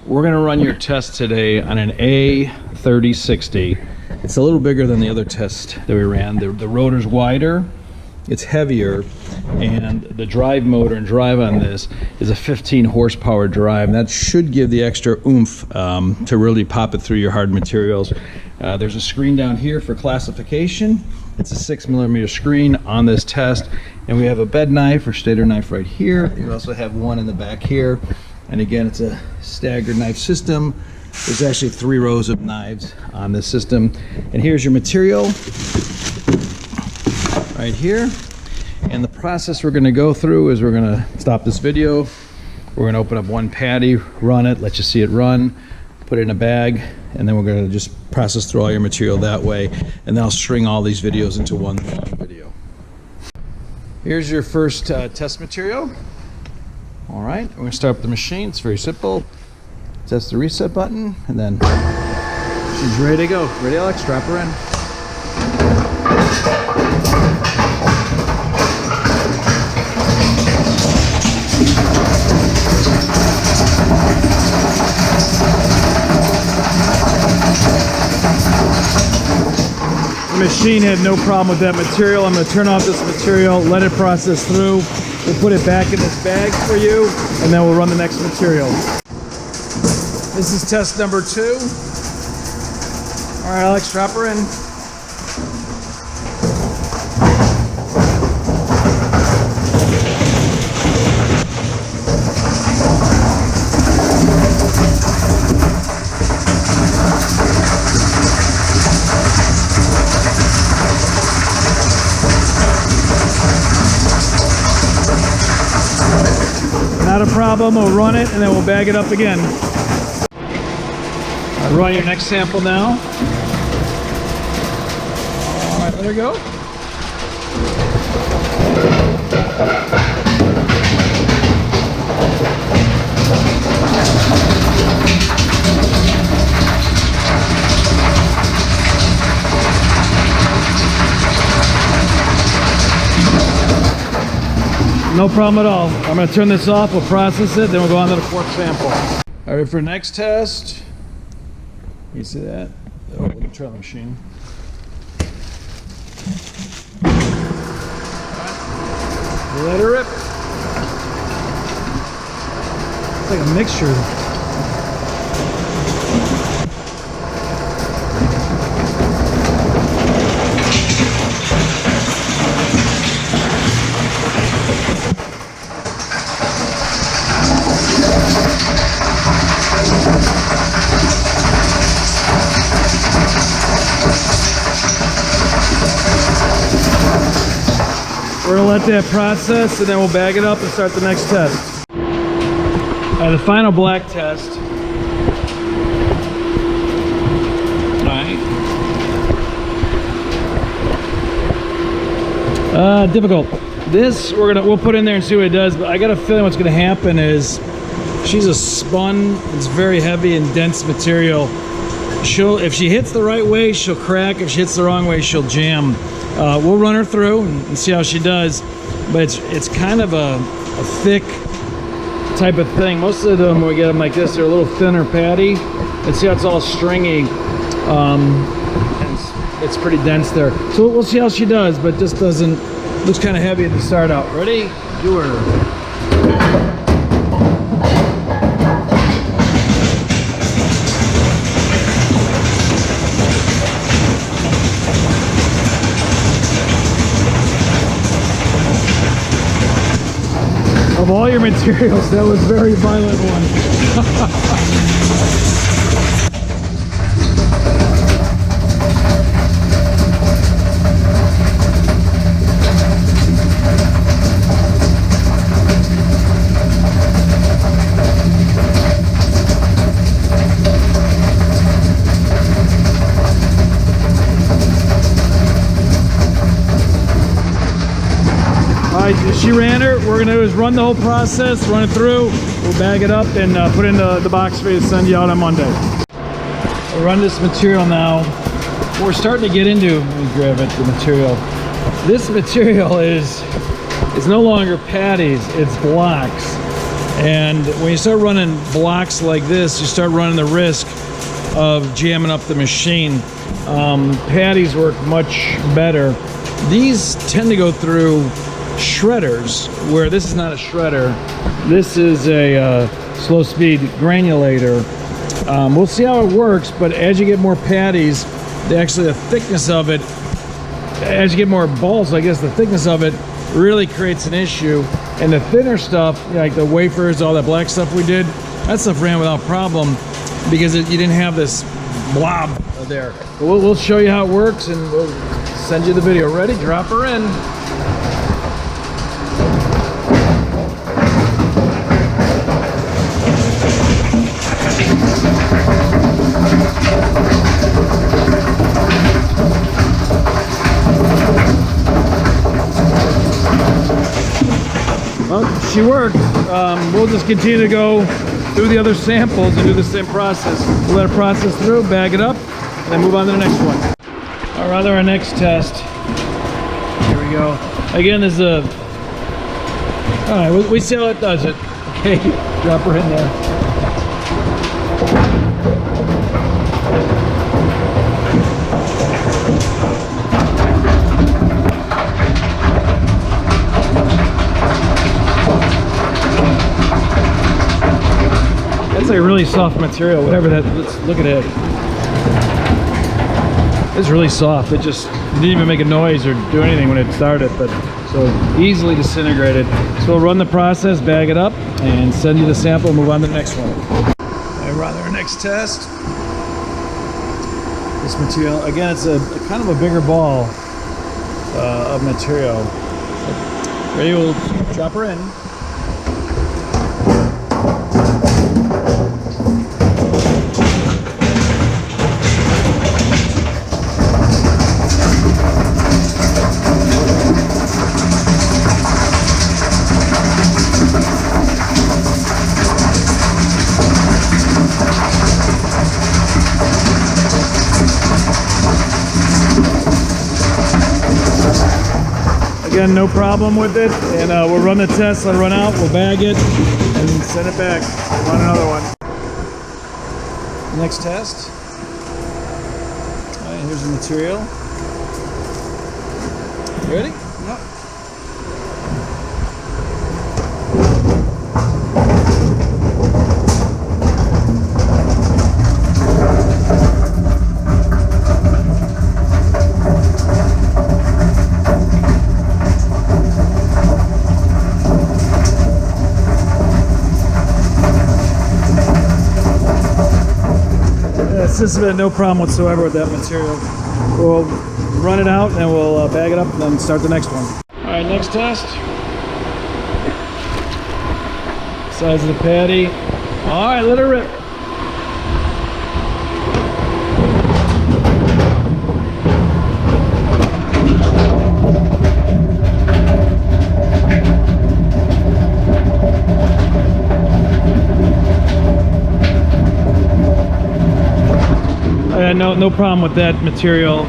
We're going to run your test today on an A30-60. It's a little bigger than the other test that we ran. The rotor's wider, it's heavier, and the drive motor and drive on this is a 15 horsepower drive. And that should give the extra oomph to really pop it through your hard materials. There's a screen down here for classification. It's a 6mm screen on this test. And we have a bed knife or stator knife right here. We also have one in the back here. And again, it's a staggered knife system. There's actually 3 rows of knives on this system. And here's your material right here. And the process we're gonna go through is we're gonna stop this video. We're gonna open up one patty, run it, let you see it run, put it in a bag, and then we're gonna just process through all your material that way. And then I'll string all these videos into one long video. Here's your first test material. All right, we're gonna start up the machine. It's very simple. That's the reset button, and then she's ready to go. Ready, Alex? Drop her in. The machine had no problem with that material. I'm going to turn off this material, let it process through. We'll put it back in this bag for you, and then we'll run the next material. This is test number 2. All right, Alex, drop her in. Not a problem, we'll run it and then we'll bag it up again. I'll run your next sample now. All right, let her go. No problem at all. I'm going to turn this off, we'll process it, then we'll go on to the 4th sample. All right, for next test, you see that? Oh, let me try the machine. Right. Let her rip. It's like a mixture. We're gonna let that process and then we'll bag it up and start the next test. The final black test. All right. Difficult. This we'll put in there and see what it does, but I got a feeling what's gonna happen is she's a spun, it's very heavy and dense material. If she hits the right way, she'll crack. If she hits the wrong way, she'll jam. We'll run her through and see how she does, but it's kind of a thick type of thing. Most of them, when we get them like this, they're a little thinner patty. And see how it's all stringy, and it's pretty dense there. So we'll see how she does, but this looks kind of heavy at the start out. Ready? Do her. Of all your materials, that was a very violent one. She ran her. What we're gonna do is run the whole process, run it through, we'll bag it up and put it in the box for you to send you out on Monday. We'll run this material now. What we're starting to get into, let me grab it, the material. This material is no longer patties, it's blocks. And when you start running blocks like this, you start running the risk of jamming up the machine. Patties work much better. These tend to go through shredders, where this is not a shredder. This is a slow speed granulator. We'll see how it works, but as you get more patties, actually the thickness of it, as you get more balls, I guess the thickness of it really creates an issue. And the thinner stuff, like the wafers, all that black stuff we did, that stuff ran without problem because you didn't have this blob there. But we'll show you how it works and we'll send you the video. Ready? Drop her in. Well, she worked. We'll just continue to go through the other samples and do the same process. We'll let it process through, bag it up, and then move on to the next one. All right, our next test. Here we go. Again, there's a... All right, we see how it does it. Okay, drop her in there. That's like a really soft material, whatever that, let's look at it. It's really soft. It just didn't even make a noise or do anything when it started, but so easily disintegrated. So we'll run the process, bag it up, and send you the sample and move on to the next one. And run our next test. This material, again, it's a kind of a bigger ball of material. Ready, we'll drop her in. Again, no problem with it, and we'll run the test, let it run out, we'll bag it, and send it back, run another one. Next test. All right, here's the material. You ready? Yep. This has been no problem whatsoever with that material. We'll run it out and then we'll bag it up and then start the next one. All right, next test. Size of the patty. All right, let her rip. No problem with that material.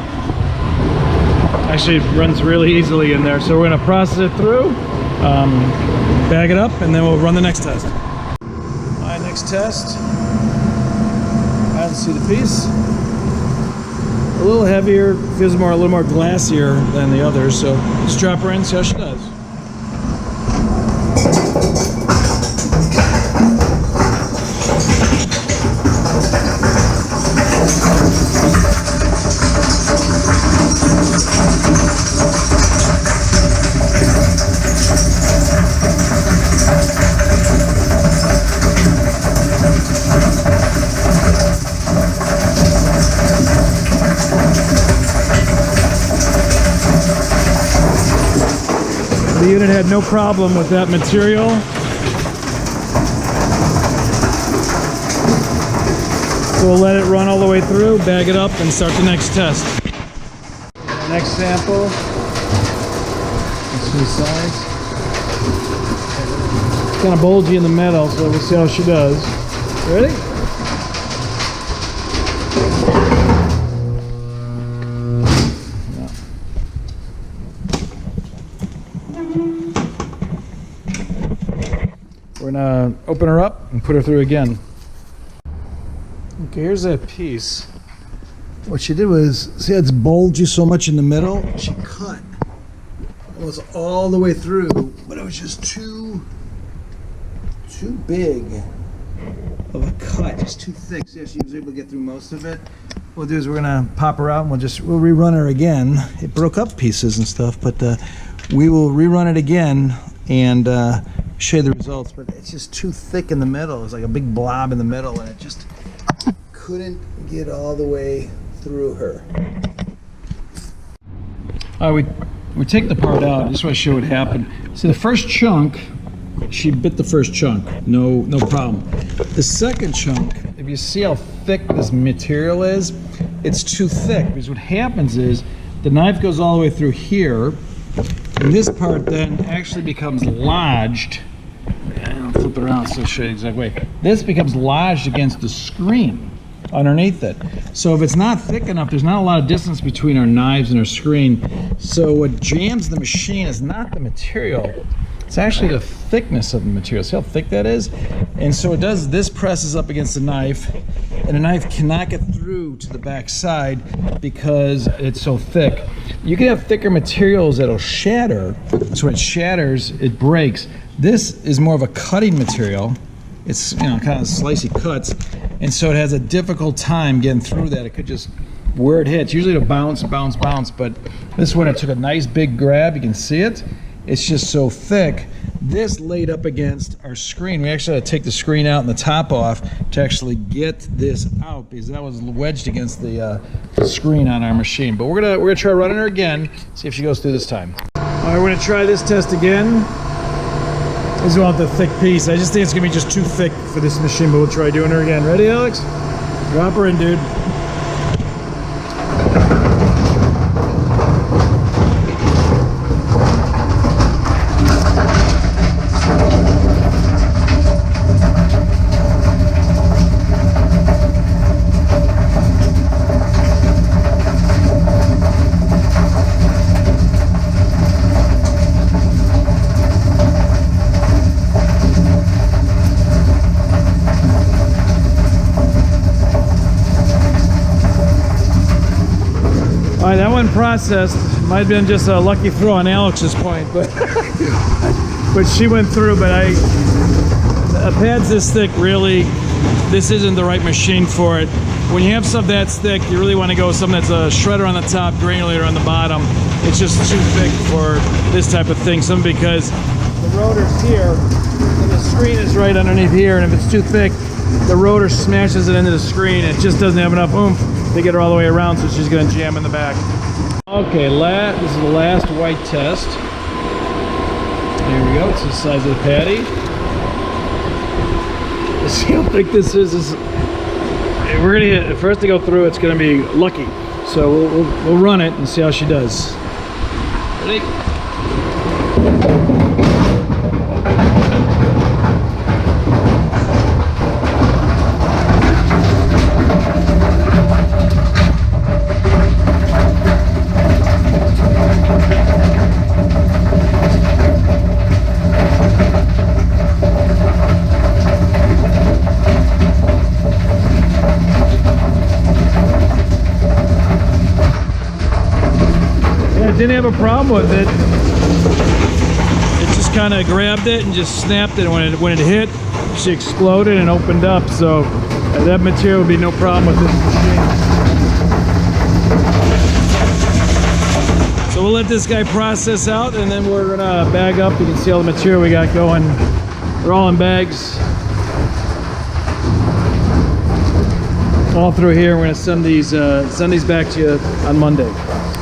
Actually, it runs really easily in there. So we're going to process it through, bag it up, and then we'll run the next test. All right, next test. All right, let's see the piece. A little heavier, feels a little more glassier than the others. So let's drop her in, see how she does. The unit had no problem with that material. So we'll let it run all the way through, bag it up, and start the next test. Next sample. Let's see the size. It's kind of bulgy in the metal, so we'll see how she does. Ready? We're gonna open her up and put her through again. Okay, here's that piece. What she did was, see how it's bulgy so much in the middle? She cut. It was all the way through, but it was just too big of a cut, just too thick. So yeah, she was able to get through most of it. What we'll do is we're gonna pop her out and we'll rerun her again. It broke up pieces and stuff, but we will rerun it again and show you the results. But it's just too thick in the middle. It's like a big blob in the middle, and it just couldn't get all the way through her. All right, we take the part out. I just want to show what happened. See, the first chunk, she bit the first chunk, no problem. The second chunk, if you see how thick this material is, it's too thick, because what happens is the knife goes all the way through here, and this part then actually becomes lodged. I'll flip it around so I'll show you the exact way. This becomes lodged against the screen underneath it. So if it's not thick enough, there's not a lot of distance between our knives and our screen. So what jams the machine is not the material, it's actually the thickness of the material. See how thick that is? And so it does, this presses up against the knife, and the knife cannot get through to the back side because it's so thick. You can have thicker materials that'll shatter. So when it shatters, it breaks. This is more of a cutting material. It's, you know, kind of slicey cuts, and so it has a difficult time getting through that. It could just, where it hits, usually it'll bounce, but this one, it took a nice big grab. You can see it. It's just so thick. This laid up against our screen. We actually had to take the screen out and the top off to actually get this out, because that was wedged against the screen on our machine. But we're gonna try running her again, see if she goes through this time. All right, we're gonna try this test again. This is want the thick piece. I just think it's gonna be just too thick for this machine, but we'll try doing her again. Ready, Alex? Drop her in, dude. All right, that one processed. Might have been just a lucky throw on Alex's point, but but she went through. But a pad's this thick, really, this isn't the right machine for it. When you have stuff that's thick, you really want to go with something that's a shredder on the top, granulator on the bottom. It's just too thick for this type of thing. Simply because the rotor's here, and the screen is right underneath here, and if it's too thick, the rotor smashes it into the screen. It just doesn't have enough oomph to get her all the way around, so she's going to jam in the back. Okay, this is the last white test. There we go. It's the size of the patty. Let's see how thick this is. We're gonna hit first to go through. It's going to be lucky, so we'll run it and see how she does. Ready? Didn't have a problem with it. It just kind of grabbed it and just snapped it. When it hit, she exploded and opened up. So that material would be no problem with this machine. So we'll let this guy process out, and then we're gonna bag up. You can see all the material we got going. They're all in bags, all through here. We're gonna send these back to you on Monday.